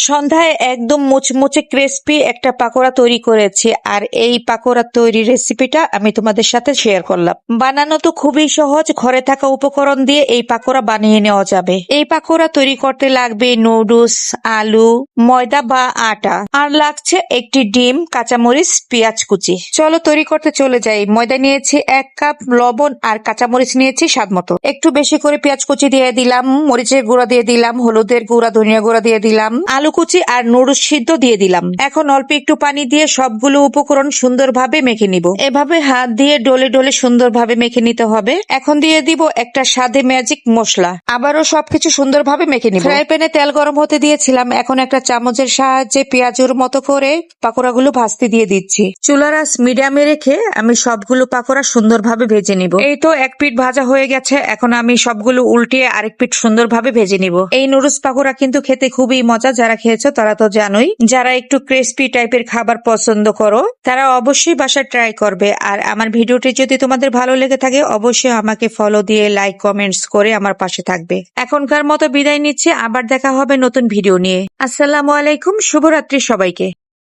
সন্ধ্যায় একদম মুচমুচে ক্রিস্পি একটা পাকোড়া তৈরি করেছি, আর এই পাকোড়া তৈরির রেসিপিটা আমি তোমাদের সাথে শেয়ার করলাম। বানানো তো খুবই সহজ, ঘরে থাকা উপকরণ দিয়ে এই পাকোড়া বানিয়ে নেওয়া যাবে। এই পাকোড়া তৈরি করতে লাগবে নুডলস, আলু, ময়দা বা আটা, আর লাগছে একটি ডিম, কাঁচামরিচ, পেঁয়াজ কুচি। চলো তৈরি করতে চলে যাই। ময়দা নিয়েছি 1 কাপ, লবণ আর কাঁচামরিচ নিয়েছি স্বাদ মতো। একটু বেশি করে পেঁয়াজ কুচি দিয়ে দিলাম, মরিচের গুঁড়া দিয়ে দিলাম, হলুদের গুঁড়া, ধনিয়া গুঁড়া দিয়ে দিলাম, আলু কুচি আর নুডলস সিদ্ধ দিয়ে দিলাম। এখন অল্প একটু পানি দিয়ে সবগুলো উপকরণ সুন্দরভাবে মেখে নিব। এভাবে হাত দিয়ে ডলে ডলে সুন্দরভাবে মেখে নিতে হবে। এখন দিয়ে দিব একটা স্বাদে ম্যাজিক মশলা। আবারও সবকিছু সুন্দরভাবে মেখে নিব। ফ্রাই প্যানে তেল গরম হতে দিয়েছিলাম। এখন একটা চামচের সাহায্যে পেঁয়াজের মতো করে পাকোড়াগুলো ভাজতে দিয়ে দিচ্ছি। চুলার আঁচ মিডিয়ামে রেখে আমি সবগুলো পাকোড়া সুন্দরভাবে ভেজে নিব। এই তো এক পিঠ ভাজা হয়ে গেছে। এখন আমি সবগুলো উল্টিয়ে আরেক পিঠ সুন্দরভাবে ভেজে নিব। এই নুডলস পাকোড়া কিন্তু খেতে খুবই মজা। যারা খেয়েছো তারা তো জানোই। যারা একটু ক্রিস্পি টাইপের খাবার পছন্দ করো তারা অবশ্যই বাসায় ট্রাই করবে। আর আমার ভিডিওটি যদি তোমাদের ভালো লেগে থাকে অবশ্যই আমাকে ফলো দিয়ে লাইক কমেন্টস করে আমার পাশে থাকবে। এখনকার মতো বিদায় নিচ্ছি, আবার দেখা হবে নতুন ভিডিও নিয়ে। আসসালামু আলাইকুম, শুভরাত্রি সবাইকে।